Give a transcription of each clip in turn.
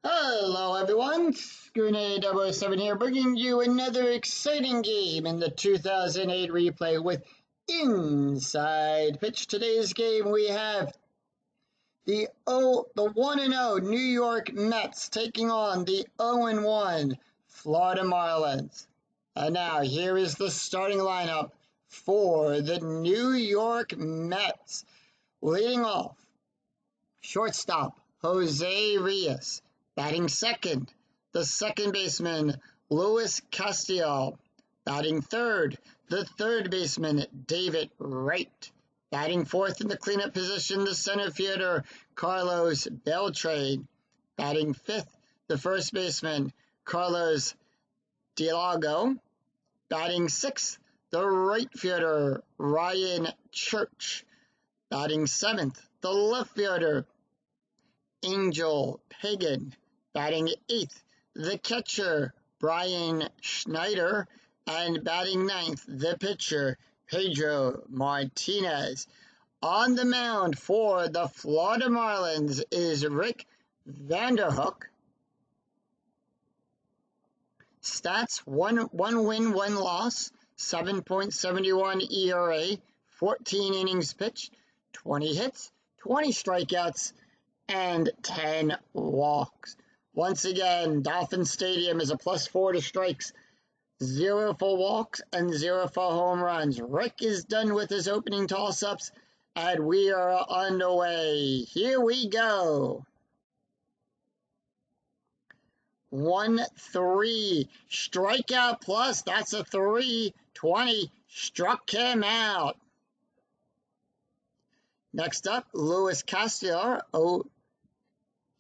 Hello everyone, Schooner007 here, bringing you another exciting game in the 2008 replay with Inside Pitch. Today's game we have the 1-0 New York Mets taking on the 0-1 Florida Marlins. And now here is the starting lineup for the New York Mets. Leading off, shortstop Jose Reyes. Batting second, the second baseman, Luis Castillo. Batting third, the third baseman, David Wright. Batting fourth in the cleanup position, the center fielder, Carlos Beltrán. Batting fifth, the first baseman, Carlos Diallo. Batting sixth, the right fielder, Ryan Church. Batting seventh, the left fielder, Angel Pagan. Batting eighth, the catcher, Brian Schneider. And batting ninth, the pitcher, Pedro Martinez. On the mound for the Florida Marlins is Rick Vanderhook. Stats, one win, one loss, 7.71 ERA, 14 innings pitched, 20 hits, 20 strikeouts, and 10 walks. Once again, Dolphin Stadium is a +4 to strikes, 0 for walks, and 0 for home runs. Rick is done with his opening toss-ups, and we are underway. Here we go. 1-3, strikeout plus, that's a 3-20, struck him out. Next up, Luis Castillo.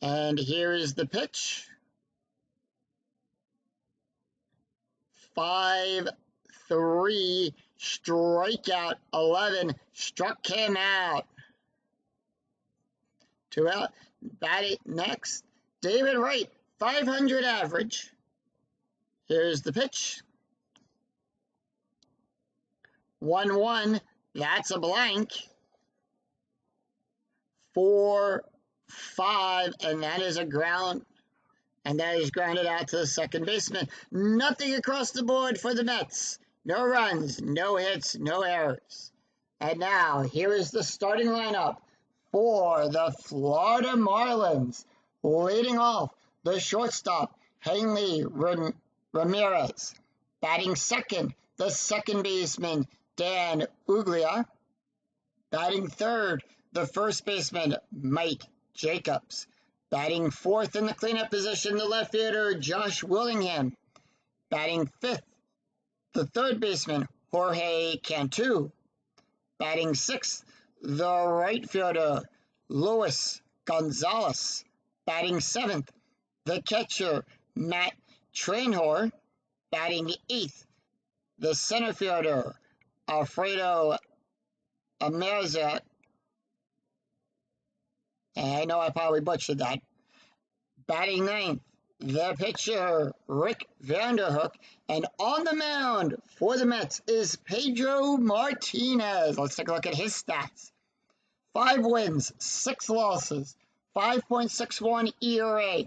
And here is the pitch. 5-3, strikeout 11, struck him out. 2 out. Batting next, David Wright, 500 average. Here's the pitch. 1-1, that's a blank. 4-5, and that is a ground, and that is grounded out to the second baseman. Nothing across the board for the Mets. No runs, no hits, no errors. And now, here is the starting lineup for the Florida Marlins. Leading off, the shortstop, Hanley Ramirez. Batting second, the second baseman, Dan Uggla. Batting third, the first baseman, Mike Jacobs. Batting fourth in the cleanup position, the left fielder, Josh Willingham. Batting fifth, the third baseman, Jorge Cantu. Batting sixth, the right fielder, Luis Gonzalez. Batting seventh, the catcher, Matt Trainor. Batting eighth, the center fielder, Alfredo Amerzat. I know I probably butchered that. Batting ninth, the pitcher, Rick Vanderhook. And on the mound for the Mets is Pedro Martinez. Let's take a look at his stats. 5 wins, 6 losses, 5.61 ERA,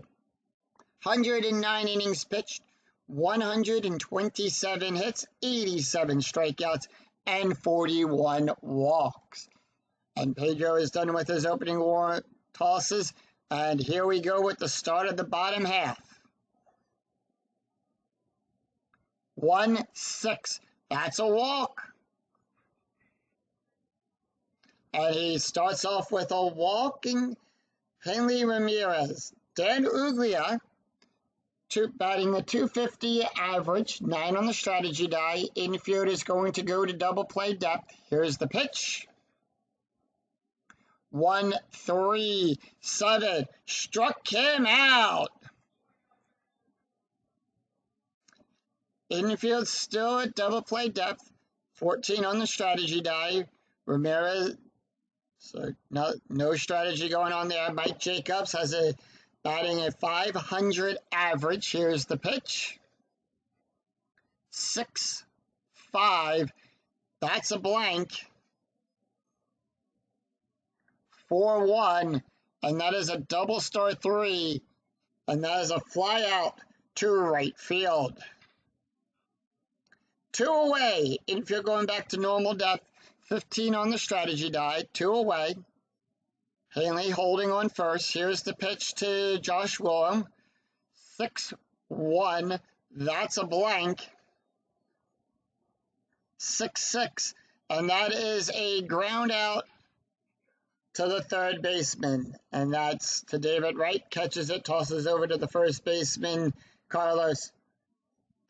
109 innings pitched, 127 hits, 87 strikeouts, and 41 walks. And Pedro is done with his opening tosses. And here we go with the start of the bottom half. 1-6. That's a walk. And he starts off with a walking Hanley Ramirez. Dan Uggla, batting a 250 average, 9 on the strategy die. Infield is going to go to double play depth. Here's the pitch. 1-3-7, struck him out. Infield still at double play depth, 14 on the strategy die. Ramirez, so no strategy going on there. Mike Jacobs has a batting a 500 average. Here's the pitch. 6-5, that's a blank. 4-1, and that is a double star 3. and that is a fly out to right field. 2 away. Infield going back to normal depth. 15 on the strategy die. 2 away. Hanley holding on first. Here's the pitch to Josh Willem. 6-1. That's a blank. 6-6. And that is a ground out to the third baseman. And that's to David Wright. Catches it, tosses over to the first baseman, Carlos.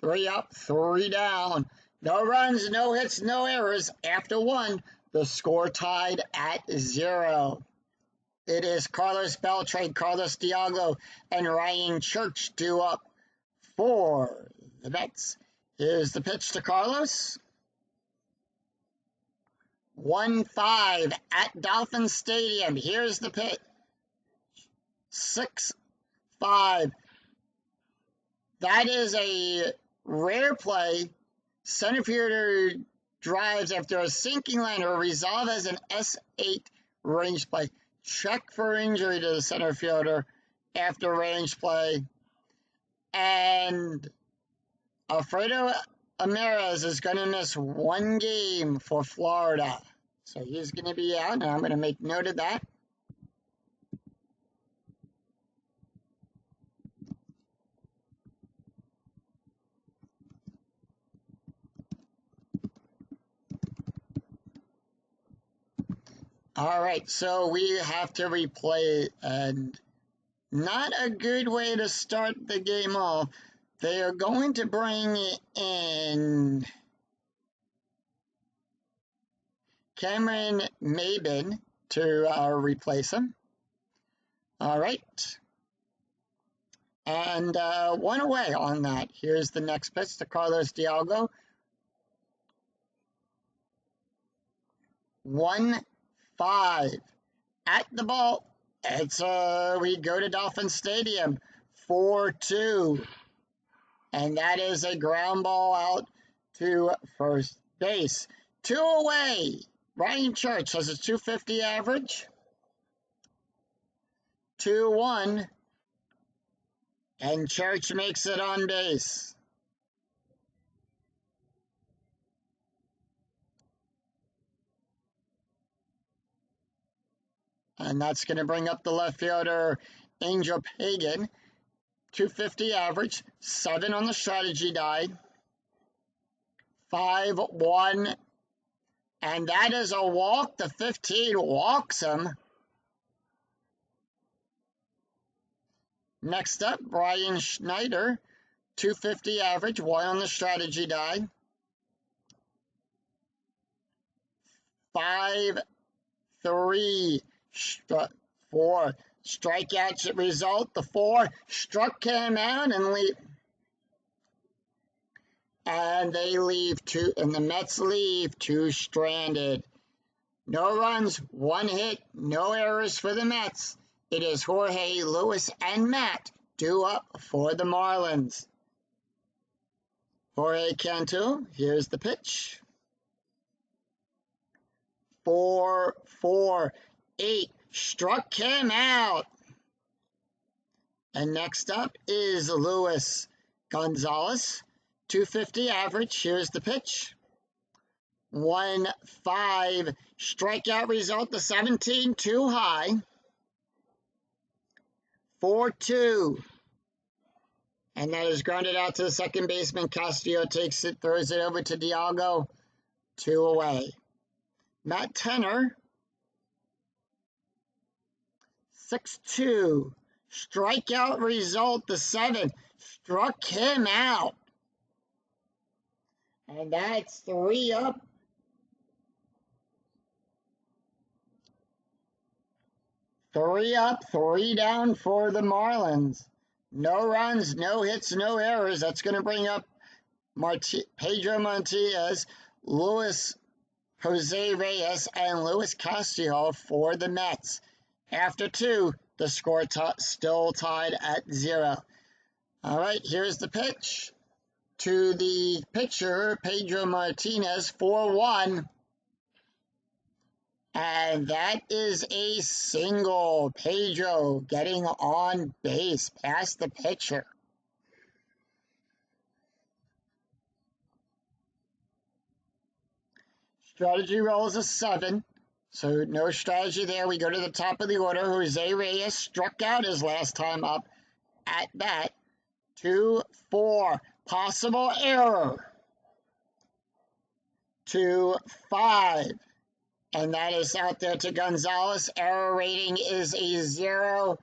3 up, 3 down. No runs, no hits, no errors. After 1, the score tied at 0. It is Carlos Beltran, Carlos Diallo, and Ryan Church due up for the Mets. Here's the pitch to Carlos. 1-5 at Dolphin Stadium. Here's the pitch. 6-5. That is a rare play. Center fielder drives after a sinking liner, resolve as an S8 range play. Check for injury to the center fielder after range play. And Alfredo Ramirez is going to miss 1 game for Florida. So he's going to be out, and I'm going to make note of that. All right, so we have to replay it, and not a good way to start the game off. They are going to bring in Cameron Maben to replace him. All right. And 1 away on that. Here's the next pitch to Carlos Diallo. 1-5 at the ball. It's we go to Dolphin Stadium. 4-2. And that is a ground ball out to first base. 2 away. Ryan Church has a .250 average. 2-1. And Church makes it on base. And that's going to bring up the left fielder, Angel Pagan. .250 average, 7 on the strategy die. 5-1. And that is a walk. The 15 walks him. Next up, Brian Schneider. .250 average, 1 on the strategy die. 5-3. 4 strikeouts result. The 4 struck him out and they leave 2, and the Mets leave 2 stranded. No runs, 1 hit, no errors for the Mets. It is Jorge, Lewis, and Matt due up for the Marlins. Jorge Cantu, here's the pitch. 4-8. Struck him out. And next up is Luis Gonzalez. .250 average. Here's the pitch. 1-5. Strikeout result. The 17 too high. 4-2. And that is grounded out to the second baseman. Castillo takes it, throws it over to Diallo. 2 away. Matt Tenner. 6-2. Strikeout result, the 7. Struck him out. And that's 3 up. 3 up, 3 down for the Marlins. No runs, no hits, no errors. That's going to bring up Pedro Martinez, Jose Reyes, and Luis Castillo for the Mets. After 2, the score still tied at 0. All right, here's the pitch to the pitcher, Pedro Martinez, 4-1. And that is a single. Pedro getting on base past the pitcher. Strategy rolls a 7. So no strategy there. We go to the top of the order. Jose Reyes struck out his last time up at bat. 2-4. Possible error. 2-5. And that is out there to Gonzalez. Error rating is a 0.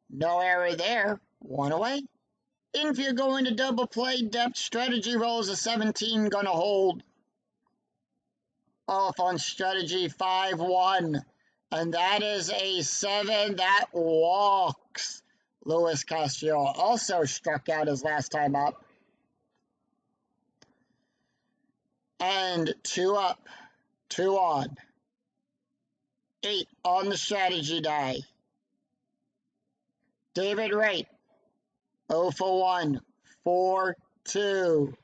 No error there. 1 away. Infield going to double play depth. Strategy rolls a 17. Gonna hold. Off on strategy 5-1. And that is a 7 that walks. Luis Castillo also struck out his last time up. And 2 up, 2 on. 8 on the strategy die. David Wright, 0 for 1, 4-2.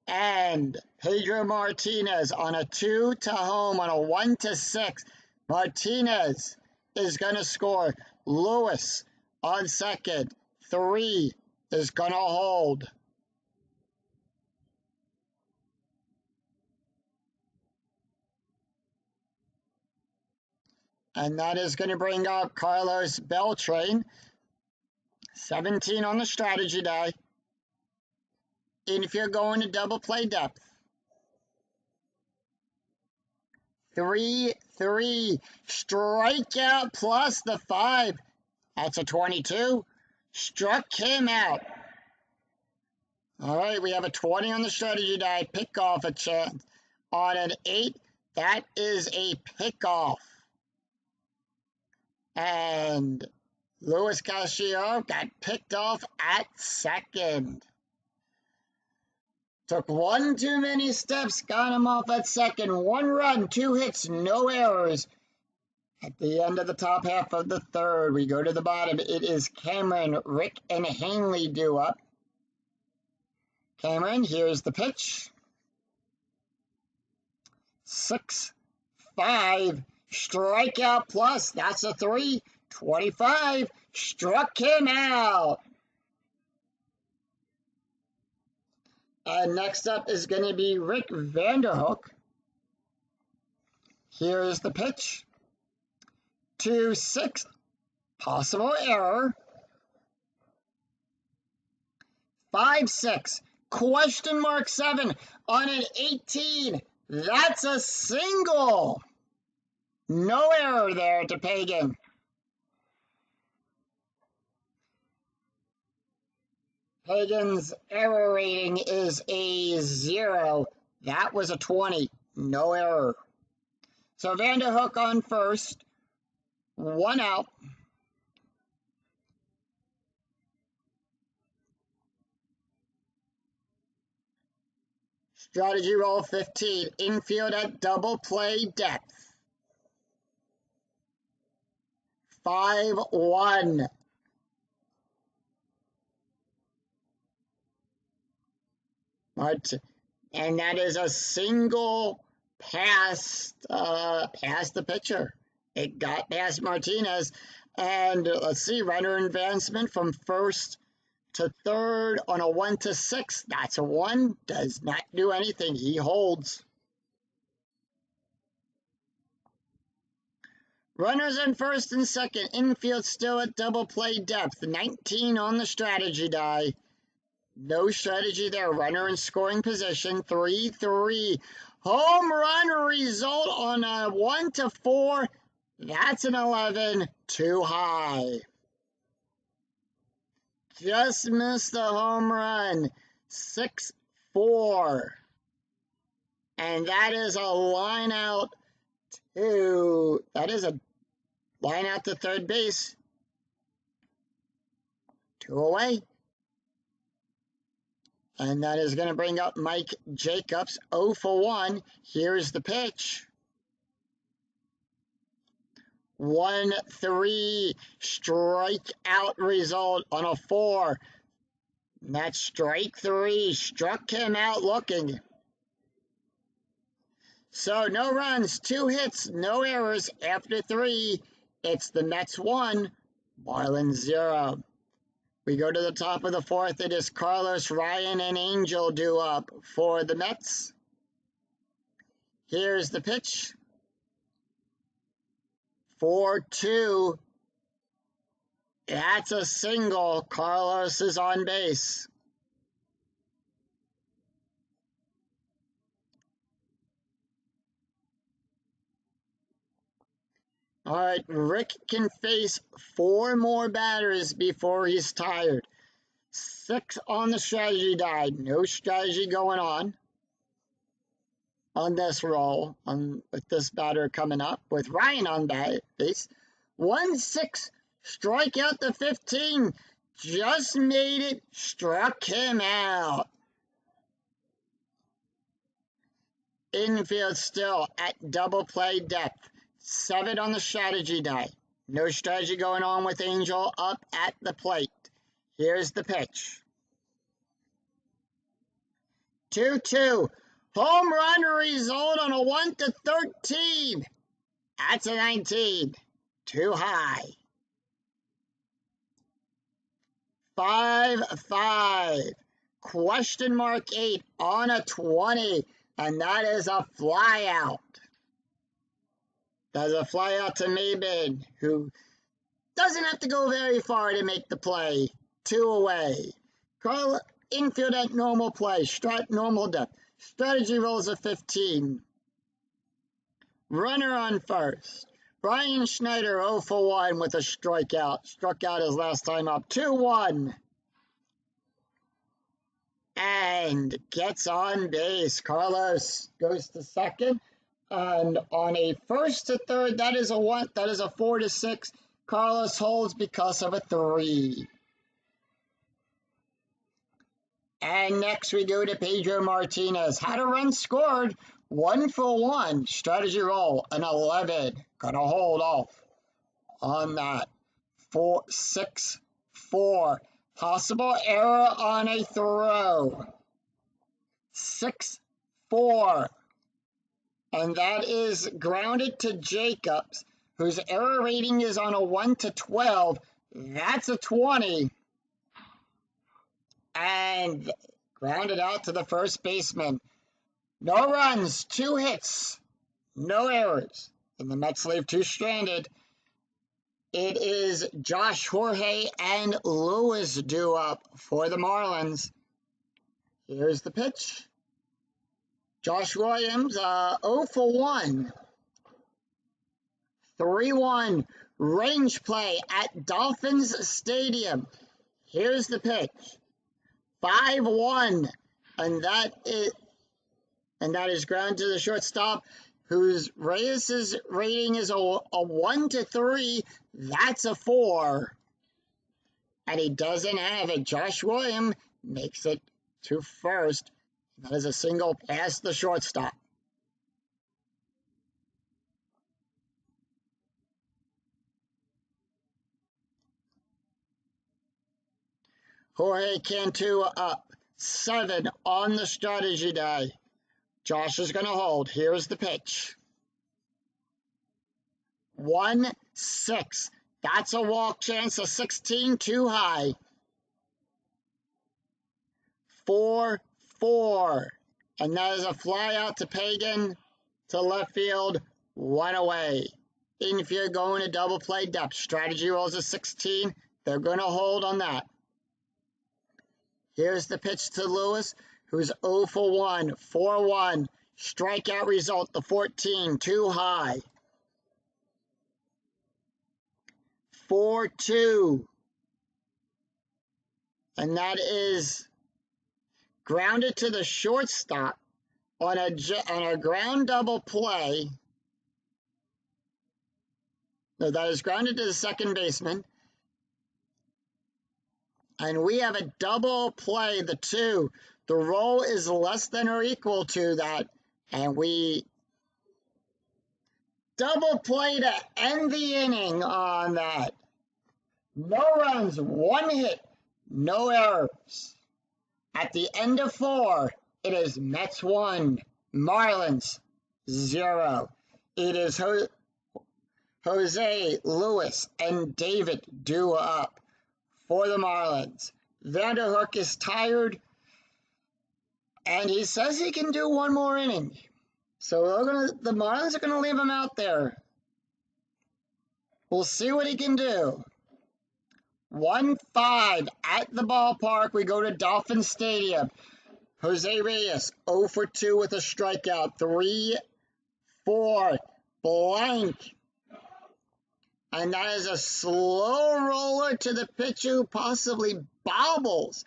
And Pedro Martinez on a 2 to home on a 1-6. Martinez is going to score. Lewis on second. 3 is going to hold. And that is going to bring up Carlos Beltran. 17 on the strategy die. Infield going to double play depth. 3-3. Strikeout plus the 5. That's a 22. Struck him out. All right, we have a 20 on the strategy die. Pick off a chance. On an 8, that is a pickoff. And Luis Castillo got picked off at second. Took 1 too many steps, got him off at second. 1 run, 2 hits, no errors. At the end of the top half of the third, we go to the bottom. It is Cameron, Rick, and Hanley due up. Cameron, here's the pitch. 6-5. Strikeout plus, that's a 3. 25. Struck him out. And next up is going to be Rick Vanderhook. Here is the pitch. 2-6. Possible error. 5-6. Question mark 7 on an 18. That's a single. No error there to Pagan. Pagan's error rating is a 0. That was a 20. No error. So Vanderhook on first. 1 out. Strategy roll 15. Infield at double play depth. 5-1. And that is a single past the pitcher. It got past Martinez. And let's see, runner advancement from first to third on a 1-6. That's a 1. Does not do anything. He holds. Runners on first and second. Infield still at double play depth. 19 on the strategy die. No strategy there. Runner in scoring position. 3-3. Home run result on a 1-4. That's an 11. Too high. Just missed the home run. 6-4. And that is a line out to, that is a line out to third base. 2 away. And that is going to bring up Mike Jacobs, 0 for 1. Here's the pitch. 1-3. Strikeout result on a 4. And that's strike 3. Struck him out looking. So no runs, 2 hits, no errors. After 3, it's the Mets 1, Marlins 0. We go to the top of the 4th. It is Carlos, Ryan, and Angel due up for the Mets. Here's the pitch. 4-2. That's a single. Carlos is on base. All right, Rick can face 4 more batters before he's tired. 6 on the strategy die. No strategy going on this roll, with this batter coming up, with Ryan on base. 1-6, strike out the 15. Just made it, struck him out. Infield still at double play depth. 7 on the strategy die. No strategy going on with Angel up at the plate. Here's the pitch. 2-2. Home run result on a 1-13. That's a 19. Too high. 5-5. Question mark 8 on a 20. And that is a fly out. That's a fly out to Maben, who doesn't have to go very far to make the play. 2 away. Carl, infield at normal play, normal depth. Strategy rolls a 15. Runner on first. Brian Schneider 0 for 1 with a strikeout. Struck out his last time up. 2-1. And gets on base. Carlos goes to second. And on a 1st to 3rd, that is a 4-6. Carlos holds because of a 3. And next we go to Pedro Martinez. Had a run scored. 1 for 1. Strategy roll, an 11. Gonna hold off on that. 6-4. Possible error on a throw. 6-4. And that is grounded to Jacobs, whose error rating is on a 1-12. That's a 20. And grounded out to the first baseman. No runs, 2 hits, no errors. And the Mets leave 2 stranded. It is Josh, Jorge, and Lewis due up for the Marlins. Here's the pitch. Josh Williams, 0 for 1. 3-1. Range play at Dolphins Stadium. Here's the pitch. 5-1. And that is ground to the shortstop, whose Reyes' rating is a 1-3. That's a 4. And he doesn't have it. Josh Williams makes it to first. That is a single past the shortstop. Jorge Cantu up. 7 on the strategy die. Josh is going to hold. Here's the pitch. 1-6. That's a walk chance of 16, too high. 4-4. And that is a fly out to Pagan to left field. 1 away. Infield going to double play depth. Strategy rolls a 16. They're going to hold on that. Here's the pitch to Lewis, who's 0 for 1. 4-1. Strikeout result, the 14. Too high. 4-2. And that is grounded to the shortstop on a ground double play. No, that is grounded to the second baseman. And we have a double play, the 2. The roll is less than or equal to that. And we double play to end the inning on that. No runs, 1 hit, no errors. At the end of 4, it is Mets 1, Marlins 0. It is Jose, Lewis, and David due up for the Marlins. Vanderhook is tired, and he says he can do one more inning. So the Marlins are going to leave him out there. We'll see what he can do. 1-5 at the ballpark. We go to Dolphin Stadium. Jose Reyes, 0 for 2 with a strikeout. 3-4 blank. And that is a slow roller to the pitcher who possibly bobbles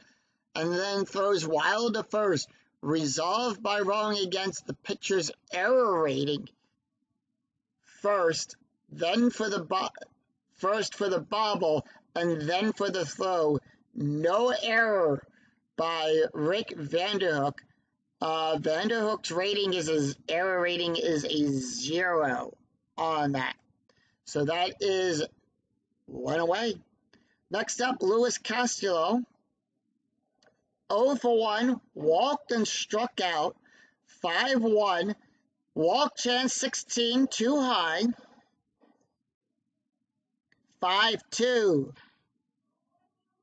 and then throws wild to first. Resolved by rolling against the pitcher's error rating. First for the bobble, and then for the throw. No error by Rick Vanderhook. Vanderhook's error rating is a 0 on that. So that is 1 away. Next up, Luis Castillo. 0 for 1, walked and struck out. 5-1, walk chance 16, too high. 5-2.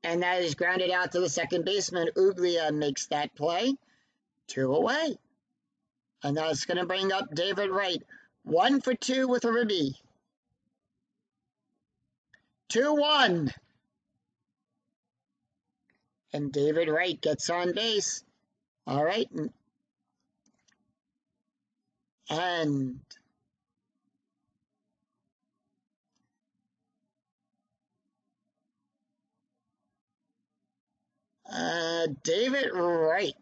And that is grounded out to the second baseman. Uglia makes that play. 2 away. And that's going to bring up David Wright. 1 for 2 with a ribby. 2-1. And David Wright gets on base. All right. And David Wright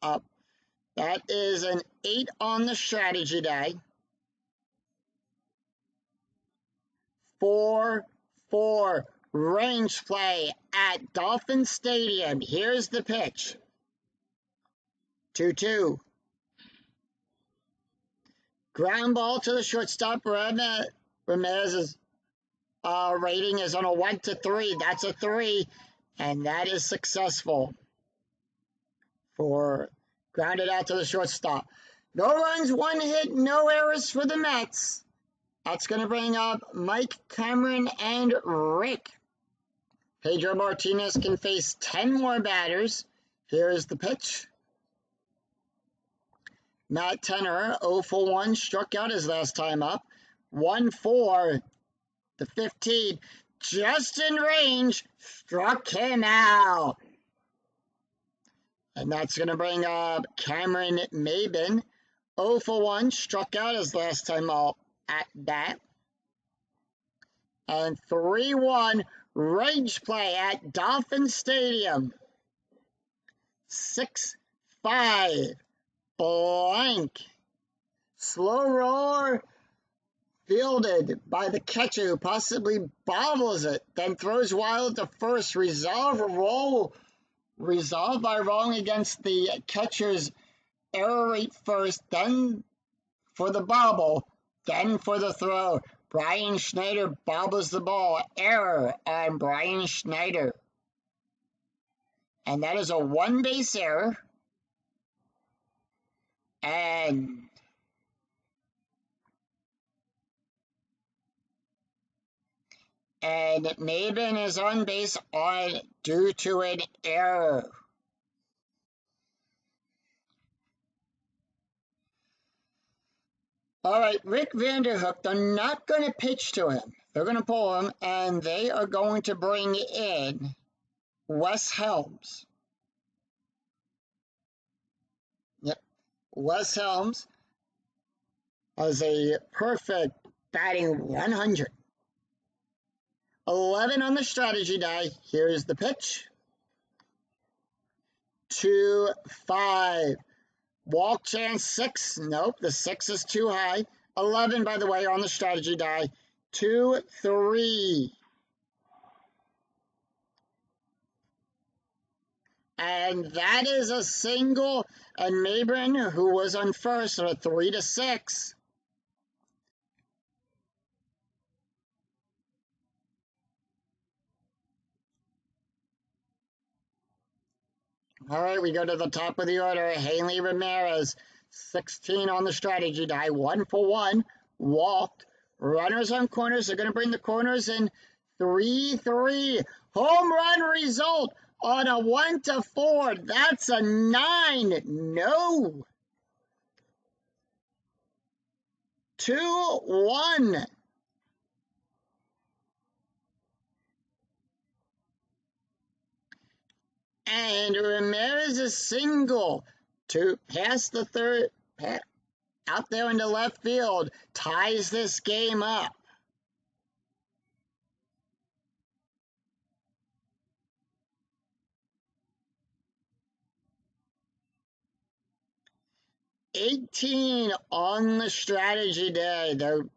up. That is an 8 on the strategy die. 4-4 range play at Dolphin Stadium. Here's the pitch. 2-2. Ground ball to the shortstop. Ramirez's rating is on a 1-3. That's a 3, and that is successful. For grounded out to the shortstop. No runs, 1 hit, no errors for the Mets. That's going to bring up Mike, Cameron, and Rick. Pedro Martinez can face 10 more batters. Here's the pitch. Matt Tenner, 0 for 1, struck out his last time up. 1-4, the 15, just in range, struck him out. And that's going to bring up Cameron Maben, 0 for 1, struck out his last time up at bat. And 3-1, range play at Dolphin Stadium. 6-5, blank. Slow roller fielded by the catcher who possibly bobbles it, then throws wild to first. Resolved by rolling against the catcher's error rate first, then for the bobble, then for the throw. Brian Schneider bobbles the ball. Error on Brian Schneider. And that is a 1-base error. And Maben is on base due to an error. All right, Rick Vanderhook, they're not going to pitch to him. They're going to pull him, and they are going to bring in Wes Helms. Yep, Wes Helms has a perfect batting 100. 11 on the strategy die. Here's the pitch. 2-5. Walk chance 6. Nope, the 6 is too high. 11, by the way, on the strategy die. 2-3. And that is a single. And Maben, who was on first, are 3-6. All right, we go to the top of the order. Hanley Ramirez, 16 on the strategy die. 1 for 1. Walked. Runners on corners. They're going to bring the corners in. 3-3. Home run result on a 1-4. That's a 9. No. 2-1. And Ramirez a single to pass the third, out there into left field, ties this game up. $18 on the strategy day. The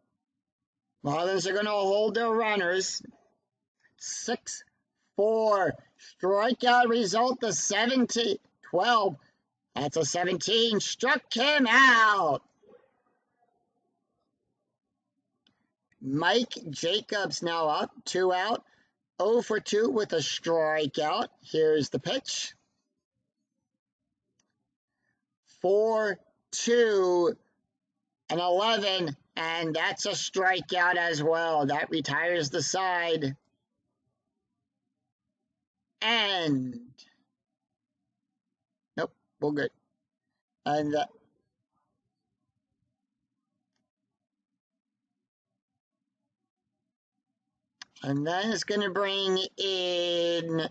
Marlins are going to hold their runners. 6-4. Strikeout result, the 17-12. That's a 17. Struck him out. Mike Jacobs now up. 2 out. 0 for 2 with a strikeout. Here's the pitch. 4-2 and 11. And that's a strikeout as well. That retires the side. And nope, we're good. And then it's going to bring in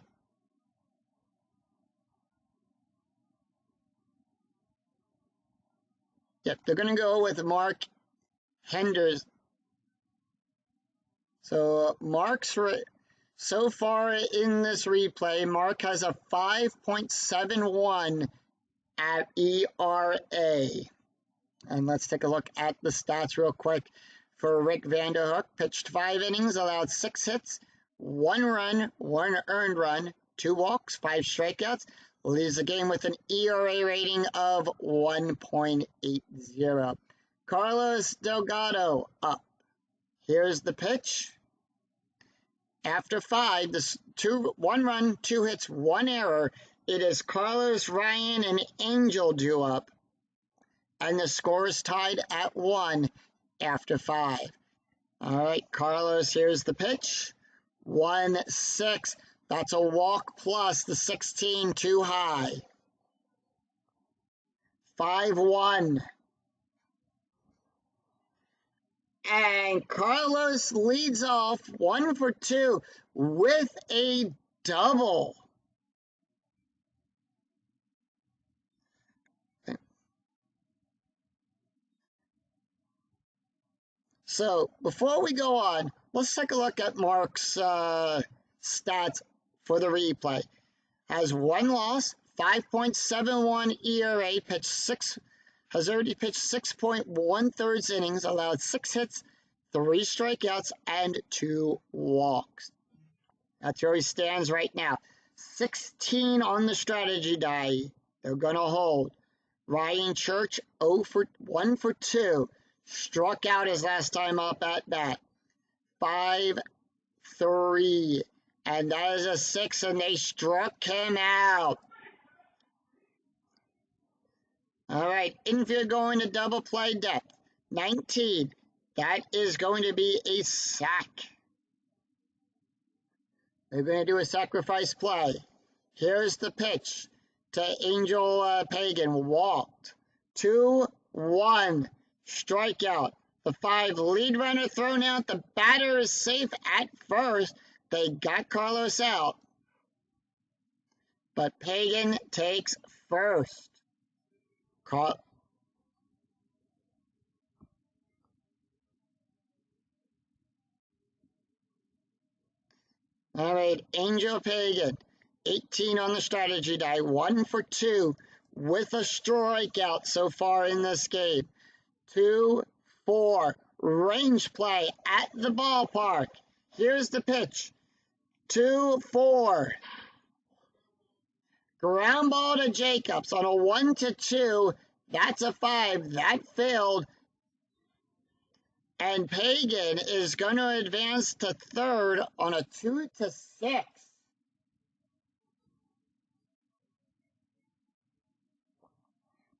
they're going to go with Mark Henders. So Mark's so far in this replay, Mark has a 5.71 at ERA. And let's take a look at the stats real quick for Rick Vanderhook. Pitched 5 innings, allowed 6 hits, 1 run, 1 earned run, 2 walks, 5 strikeouts. Leaves the game with an ERA rating of 1.80. Carlos Delgado up. Here's the pitch. After 5, this 1 run, 2 hits, 1 error. It is Carlos, Ryan, and Angel due up. And the score is tied at 1 after 5. All right, Carlos, here's the pitch. 1-6. That's a walk plus the 16 too high. 5-1. And Carlos leads off 1 for 2 with a double. So before we go on, let's take a look at Mark's stats for the replay. Has 1 loss, 5.71 ERA, has already pitched 6.13 innings, allowed 6 hits, 3 strikeouts, and 2 walks. That's where he stands right now. 16 on the strategy die. They're going to hold. Ryan Church, 1 for 2. Struck out his last time up at bat. 5-3. And that is a 6, and they struck him out. All right, infield going to double play depth. 19. That is going to be a sack. They're going to do a sacrifice play. Here's the pitch to Angel Pagan. Walked. 2-1. Strikeout. The 5 lead runner thrown out. The batter is safe at first. They got Carlos out. But Pagan takes first. All right, Angel Pagan, 18 on the strategy die, 1 for 2 with a strikeout so far in this game. 2-4, range play at the ballpark. Here's the pitch. 2-4. Ground ball to Jacobs on a 1-2. That's a 5. That failed. And Pagan is going to advance to third on a 2-6.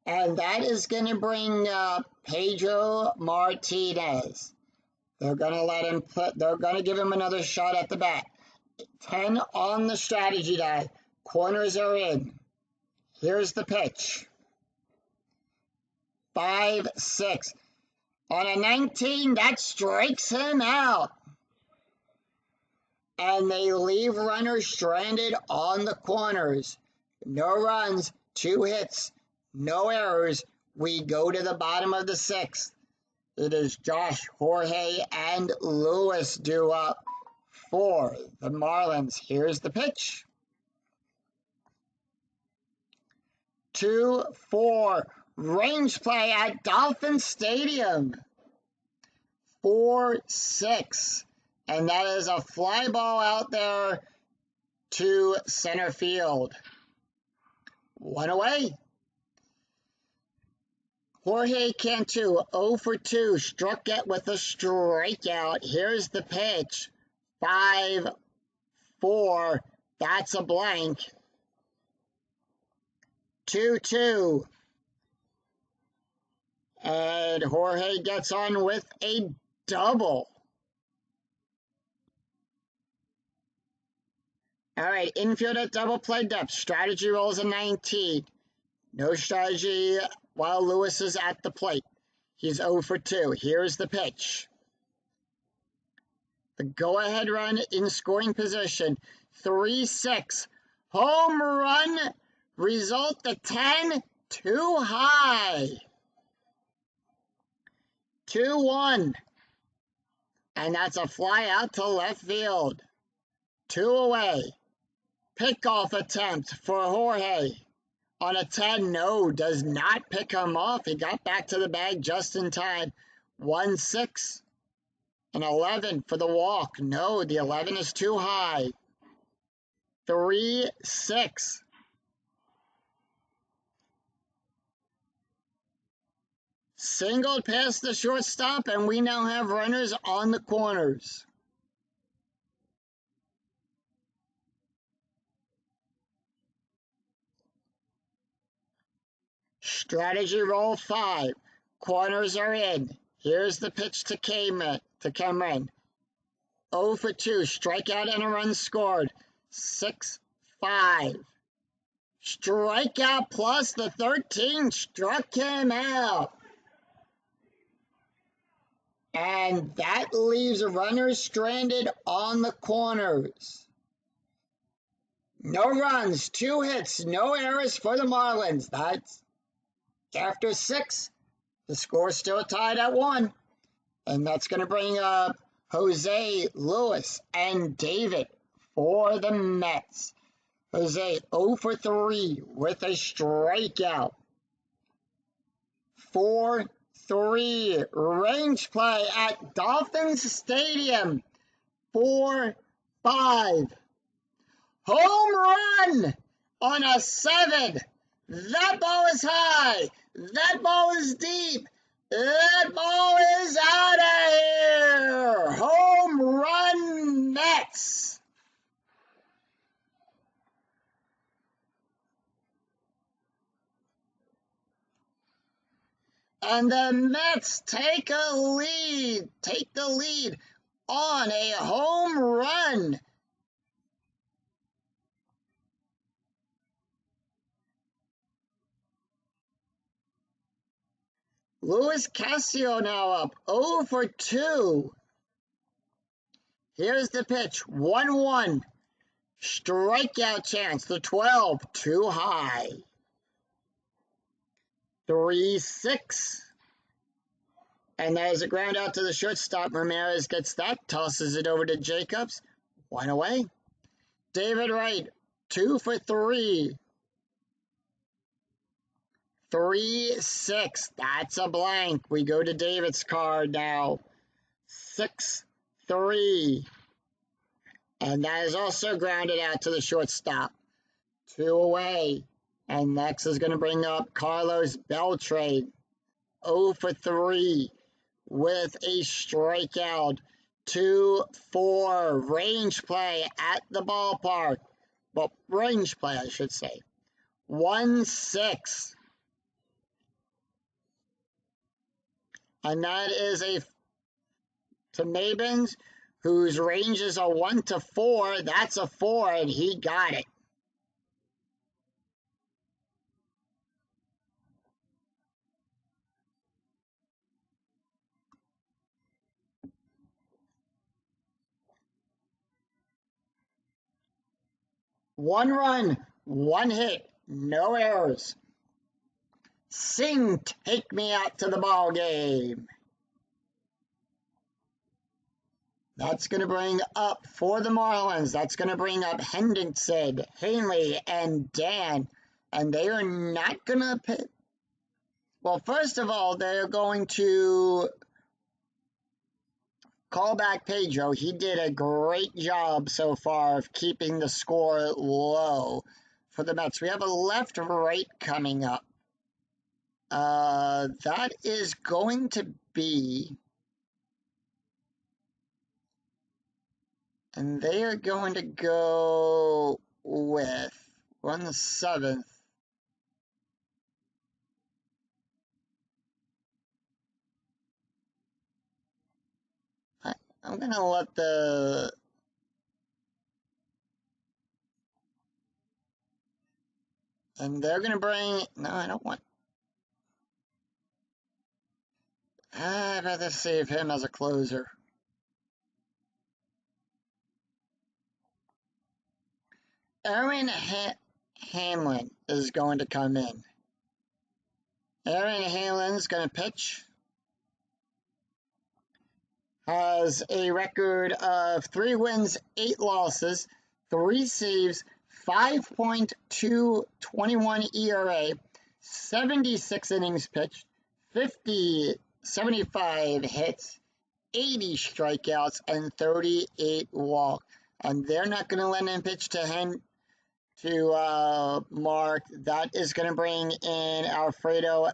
And that is going to bring up Pedro Martinez. They're going to let him put, they're going to give him another shot at the bat. 10 on the strategy die. Corners are in. Here's the pitch. 5-6. On a 19, that strikes him out. And they leave runners stranded on the corners. No runs, 2 hits, no errors. We go to the bottom of the 6th. It is Josh, Jorge, and Lewis due up for the Marlins. Here's the pitch. 2-4. Range play at Dolphin Stadium. 4-6. And that is a fly ball out there to center field. 1 away. Jorge Cantu, 0 for 2, struck it with a strikeout. Here's the pitch. 5-4. That's a blank. 2-2. And Jorge gets on with a double. All right, infield at double play depth. Strategy rolls a 19. No strategy while Lewis is at the plate. He's 0 for 2. Here's the pitch. The go-ahead run in scoring position. 3-6. Home run. Result the 10. Too high. 2-1. And that's a fly out to left field. 2 away. Pickoff attempt for Jorge. On a 10, no, does not pick him off. He got back to the bag just in time. 1-6. An 11 for the walk. No, the 11 is too high. 3-6. Singled past the shortstop, and we now have runners on the corners. Strategy roll 5. Corners are in. Here's the pitch to Cameron. 0 for 2. Strikeout and a run scored. 6-5. Strikeout plus the 13 struck him out. And that leaves runners stranded on the corners. No runs, 2 hits, no errors for the Marlins. That's after 6. The score's still tied at 1. And that's going to bring up Jose, Lewis, and David for the Mets. Jose 0 for 3 with a strikeout. 4-3. Range play at Dolphins Stadium. 4-5. Home run on a 7. That ball is high. That ball is deep. That ball is out of here. Home run Mets. And the Mets take the lead on a home run. Luis Castillo now up 0 for 2. Here's the pitch. 1-1. Strikeout chance. The 12. Too high. 3-6. And there's a ground out to the shortstop. Ramirez gets that. Tosses it over to Jacobs. 1 away. David Wright. 2 for 3. 3-6. That's a blank. We go to David's card now. 6-3. And that is also grounded out to the shortstop. 2 away. And next is going to bring up Carlos Beltran. 0 for 3 with a strikeout. 2-4. Range play at the ballpark. Well, range play, I should say. 1-6. And that is a to Mabins, whose ranges are 1 to 4. That's a 4, and he got it. One run, one hit, no errors. Sing, take me out to the ball game. That's going to bring up for the Marlins. That's going to bring up Hendrickson, Hanley, and Dan. And they are not going to pick. Well, first of all, they're going to call back Pedro. He did a great job so far of keeping the score low for the Mets. We have a left-right coming up. That is going to be... And they are going to go with, we're on the 7th. I'm going to let the... And they're going to bring... No, I don't want... I'd rather save him as a closer. Aaron Hamlin is going to come in. Aaron Hamlin's going to pitch. Has a record of 3 wins, 8 losses, 3 saves, 5.221 ERA, 76 innings pitched, 75 hits, 80 strikeouts, and 38 walks. And they're not going to let him pitch to Mark. That is going to bring in Alfredo.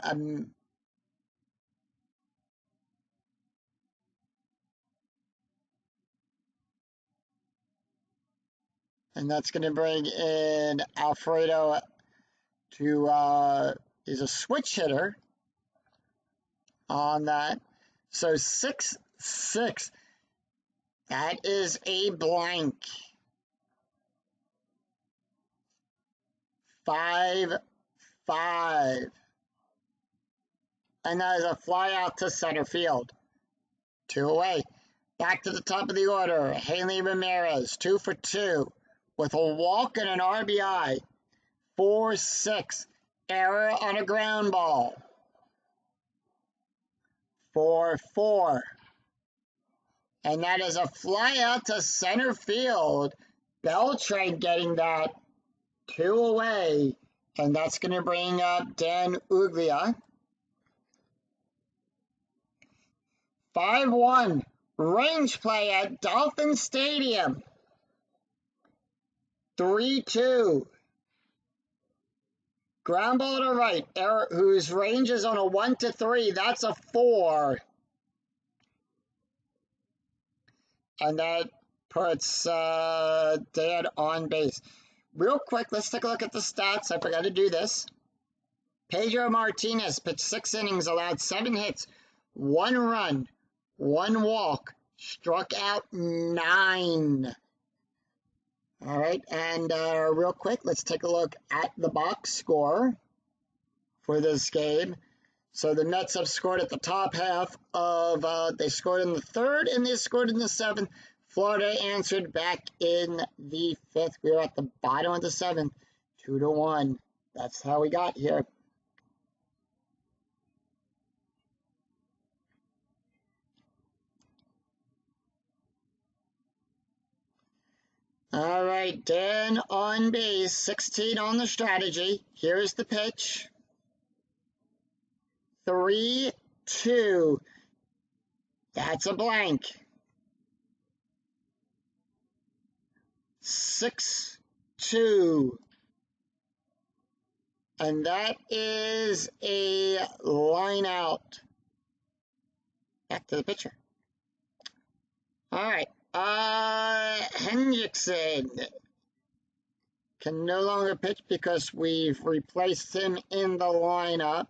And that's going to bring in Alfredo to, he's a switch hitter on that. So 6-6. That is a blank. 5-5. And that is a fly out to center field. 2 away. Back to the top of the order. Hanley Ramirez, 2 for 2. With a walk and an RBI. 4-6. Error on a ground ball. 4-4. And that is a fly out to center field. Beltran getting that. 2 away. And that's going to bring up Dan Uglia. 5-1. Range play at Dolphin Stadium. 3-2. Ground ball to right, whose range is on a 1 to 3. That's a 4. And that puts Dan on base. Real quick, let's take a look at the stats. I forgot to do this. Pedro Martinez pitched 6 innings, allowed 7 hits, 1 run, 1 walk, struck out 9. All right, and real quick, let's take a look at the box score for this game. So the Mets have scored at the top half of, they scored in the 3rd and they scored in the 7th. Florida answered back in the 5th. We were at the bottom of the 7th, 2-1. That's how we got here. All right, Dan on base, 16 on the strategy. Here's the pitch. 3-2. That's a blank. 6-2. And that is a line out. Back to the pitcher. All right. Hendrickson can no longer pitch because we've replaced him in the lineup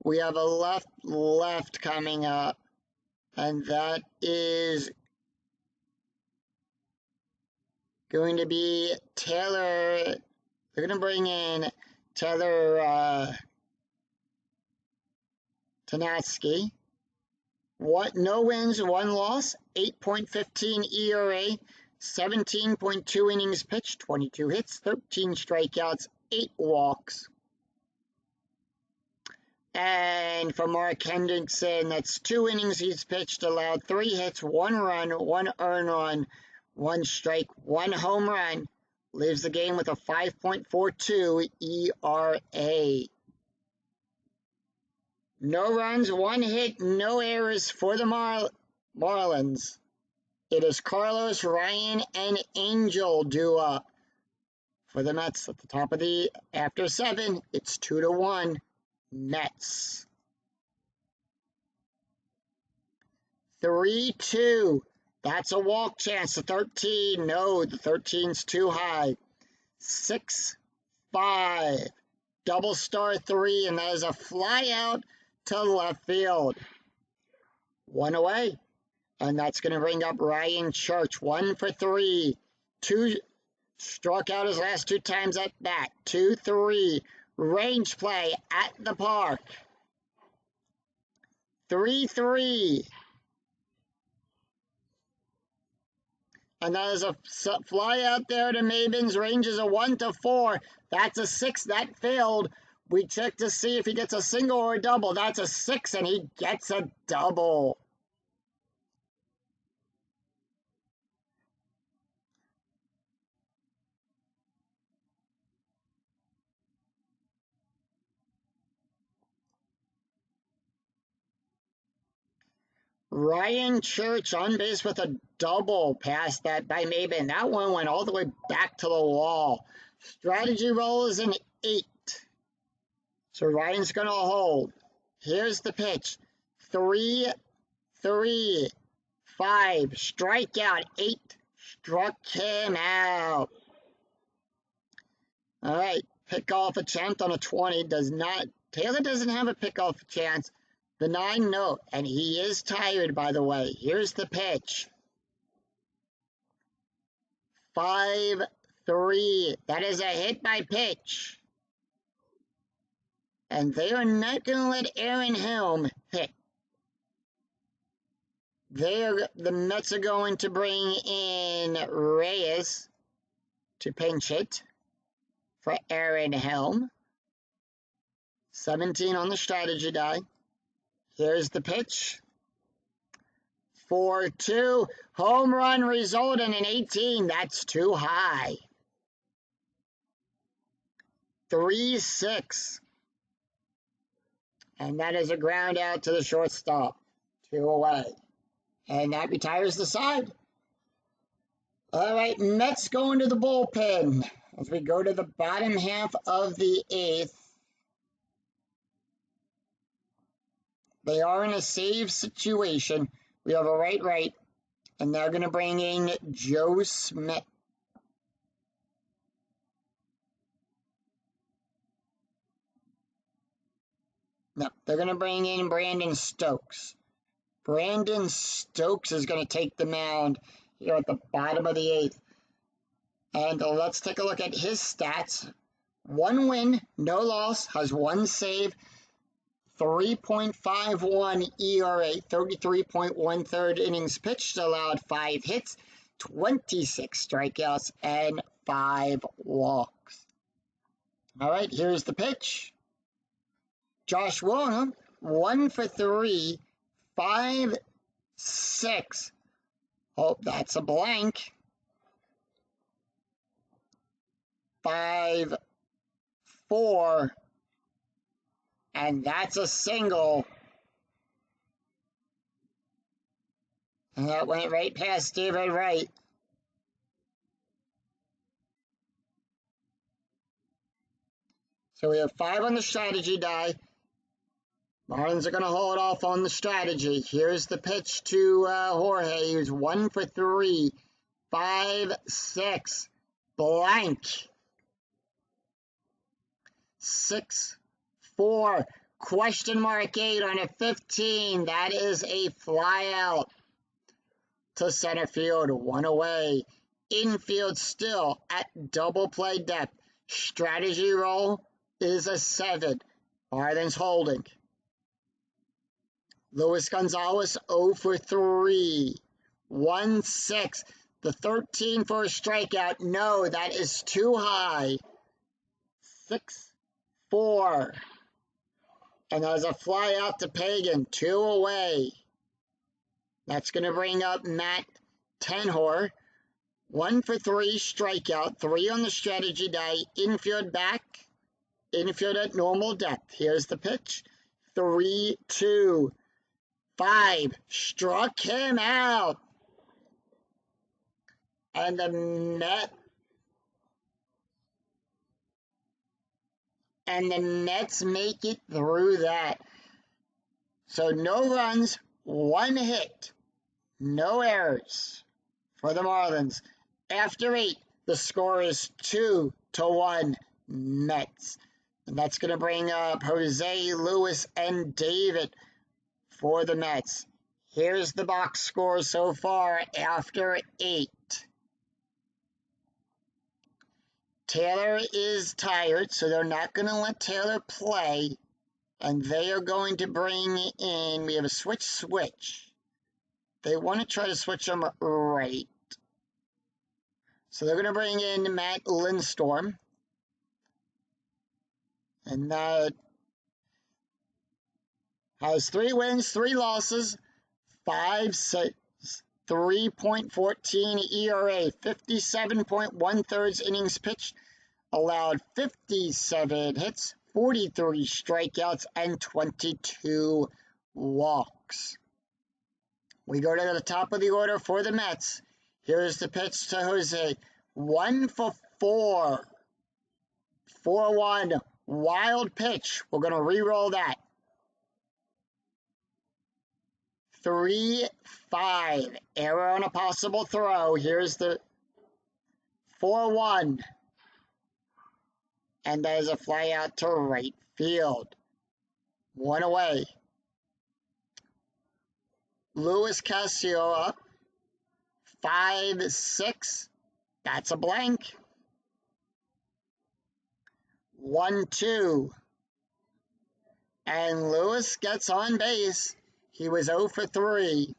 We have a left coming up, and that is going to be Taylor. They're going to bring in Taylor Tanatsky. No wins, 1 loss, 8.15 ERA, 17.2 innings pitched, 22 hits, 13 strikeouts, 8 walks. And for Mark Hendrickson, that's 2 innings he's pitched, allowed 3 hits, 1 run, 1 earned run, 1 strike, 1 home run. Leaves the game with a 5.42 ERA. No runs, 1 hit, no errors for the Marlins. It is Carlos, Ryan, and Angel due up for the Mets at the top of the after 7. It's 2-1 Mets. 3-2. That's a walk chance. The 13. No, the 13's too high. 6-5. Double star 3, and that is a fly out to left field. 1 away. And that's going to bring up Ryan Church. 1 for 3. 2 struck out his last 2 times at bat. 2-3. Range play at the park. 3-3. And that is a fly out there to Mabins. Range is a 1-4. That's a 6. That failed. We check to see if he gets a single or a double. That's a 6, and he gets a double. Ryan Church on base with a double pass that by Maben. That one went all the way back to the wall. Strategy roll is an 8. So Ryan's going to hold. Here's the pitch. 3-5. Strikeout. 8. Struck him out. All right. Pickoff attempt on a 20. Taylor doesn't have a pickoff chance. The 9, no. And he is tired, by the way. Here's the pitch. 5-3. That is a hit by pitch. And they are not going to let Aaron Helm hit. The Mets are going to bring in Reyes to pinch hit for Aaron Helm. 17 on the strategy die. Here's the pitch. 4-2. Home run result in an 18. That's too high. 3-6. And that is a ground out to the shortstop. 2 away. And that retires the side. All right, Mets going to the bullpen as we go to the bottom half of the 8th. They are in a save situation. We have a right, and they're going to bring in Joe Smith. No, they're going to bring in Brandon Stokes. Brandon Stokes is going to take the mound here at the bottom of the 8th. And let's take a look at his stats. 1 win, no loss, has 1 save, 3.51 ERA, 33.13 innings pitched, allowed 5 hits, 26 strikeouts, and 5 walks. All right, here's the pitch. Josh Williams, 1 for 3, 5-6. Oh, that's a blank. 5-4. And that's a single. And that went right past David Wright. So we have 5 on the strategy die. Marlins are going to hold off on the strategy. Here's the pitch to Jorge, who's 1 for 3, 5-6, blank. 6-4, question mark 8 on a 15. That is a fly out to center field, 1 away. Infield still at double play depth. Strategy roll is a 7. Marlins holding. Luis Gonzalez 0 for 3. 1-6. The 13 for a strikeout. No, that is too high. 6-4. And there's a fly out to Pagan, 2 away. That's going to bring up Matt Tenhor. 1 for 3, strikeout, 3 on the strategy die. Infield back, infield at normal depth. Here's the pitch. 3-2. 5, struck him out. And the Mets make it through that. So no runs, 1 hit, no errors for the Marlins. After 8, the score is 2-1 Mets. And that's going to bring up Jose, Lewis, and David for the Mets. Here's the box score so far after 8. Taylor is tired, so they're not going to let Taylor play. And they are going to bring in, we have a switch. They want to try to switch them right. So they're going to bring in Matt Lindstorm. And that has 3 wins, 3 losses, 5-6, 3.14 ERA, 57.1 innings pitched, allowed 57 hits, 43 strikeouts, and 22 walks. We go to the top of the order for the Mets. Here's the pitch to Jose. 1 for 4. 4-1. Wild pitch. We're going to re-roll that. 3-5. Error on a possible throw. Here's the 4-1. And there's a fly out to right field. 1 away. Luis Castillo, 5-6. That's a blank. 1-2. And Lewis gets on base. He was 0 for 3.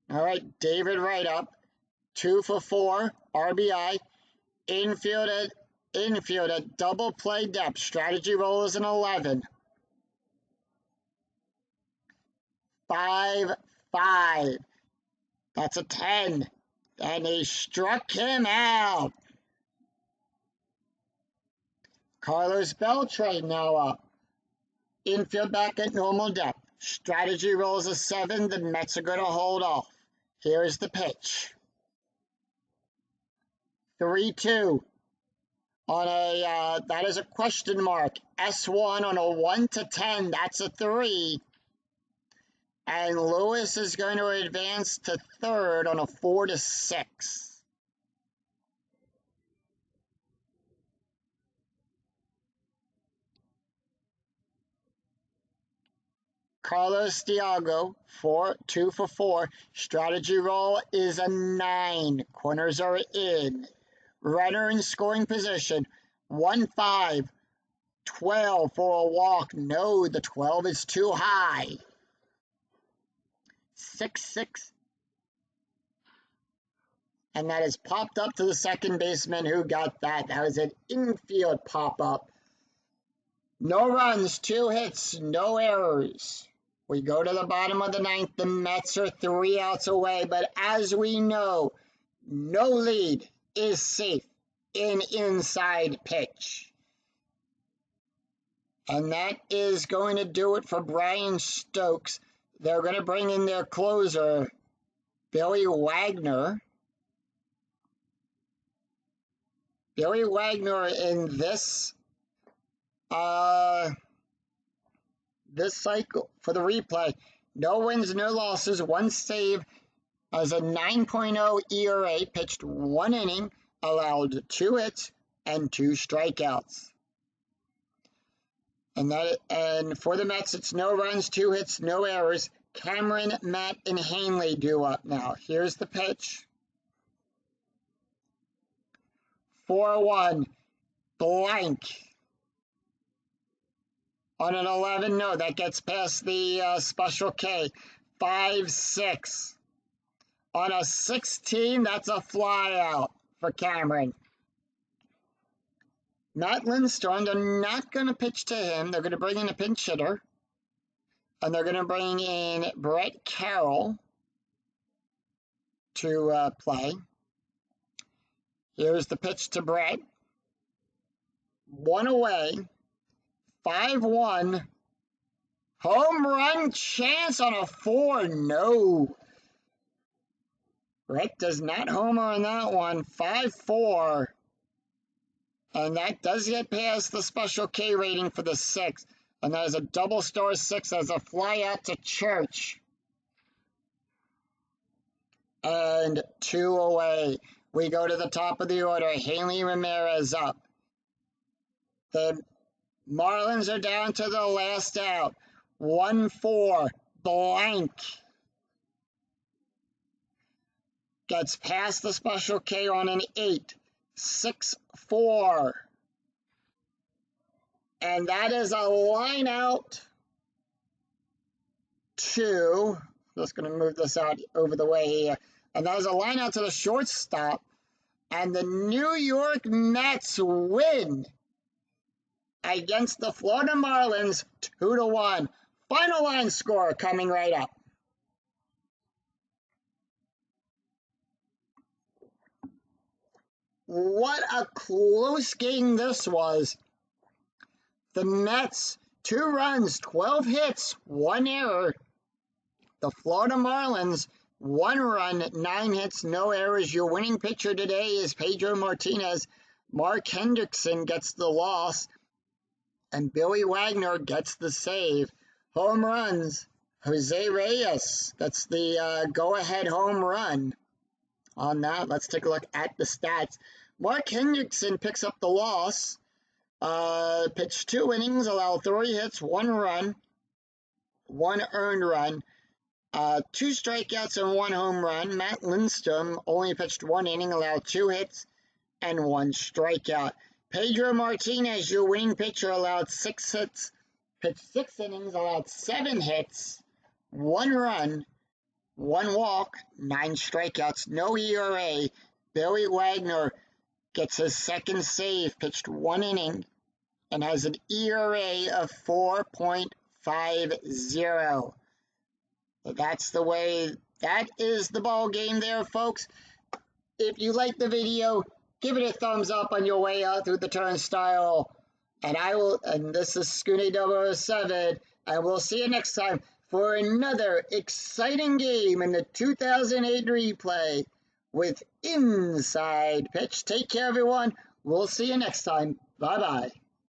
All right, David right up. 2 for 4. RBI. Infield at double play depth. Strategy roll is an 11. 5-5. That's a 10. And he struck him out. Carlos Beltran now up. Infield back at normal depth. Strategy rolls a 7. The Mets are going to hold off. Here's the pitch. 3-2. On a, that is a question mark. S1 on a 1-10. That's a 3. And Lewis is going to advance to third on a 4-6. Carlos Diago, 2 for 4. Strategy roll is a 9. Corners are in. Runner in scoring position. 1-5. 12 for a walk. No, the 12 is too high. 6-6. And that is popped up to the second baseman who got that. That was an infield pop-up. No runs, 2 hits, no errors. We go to the bottom of the 9th. The Mets are 3 outs away. But as we know, no lead is safe in inside pitch. And that is going to do it for Brian Stokes. They're going to bring in their closer, Billy Wagner. Billy Wagner in this cycle for the replay. No wins, no losses, 1 save, as a 9.0 ERA, pitched 1 inning, allowed 2 hits, and 2 strikeouts. And for the Mets, it's no runs, 2 hits, no errors. Cameron, Matt, and Hanley due up now. Here's the pitch. 4-1, blank. On an 11, no, that gets past the special K. 5-6. On a 16, that's a fly out for Cameron. Matt Lindstrom, they're not going to pitch to him. They're going to bring in a pinch hitter. And they're going to bring in Brett Carroll to play. Here's the pitch to Brett. 1 away. 5-1. Home run chance on a 4. No. Brett does not homer on that one. 5-4. And that does get past the special K rating for the 6. And that is a double star 6 as a fly out to Church. And 2 away. We go to the top of the order. Hanley Ramirez up. The Marlins are down to the last out. 1-4, blank. Gets past the special K on an 8. 6-4. And that is a line out to, just going to move this out over the way here. And that is a line out to the shortstop. And the New York Mets win against the Florida Marlins 2-1. Final line score coming right up. What a close game this was. The Mets, 2 runs, 12 hits, 1 error. The Florida Marlins, 1 run, 9 hits, no errors. Your winning pitcher today is Pedro Martinez. Mark Hendrickson gets the loss, and Billy Wagner gets the save. Home runs, Jose Reyes. That's the go-ahead home run on that. Let's take a look at the stats. Mark Hendrickson picks up the loss. Pitched 2 innings, allowed 3 hits, 1 run, 1 earned run, 2 strikeouts and 1 home run. Matt Lindstrom only pitched 1 inning, allowed 2 hits and 1 strikeout. Pedro Martinez, your winning pitcher, allowed 6 hits, pitched 6 innings, allowed 7 hits, 1 run, 1 walk, 9 strikeouts, no ERA. Billy Wagner gets his second save, pitched 1 inning, and has an ERA of 4.50. That's the way, that is the ball game there, folks. If you like the video, give it a thumbs up on your way out through the turnstile. And this is Scooney 007, and we'll see you next time for another exciting game in the 2008 replay with Inside Pitch. Take care, everyone. We'll see you next time. Bye-bye.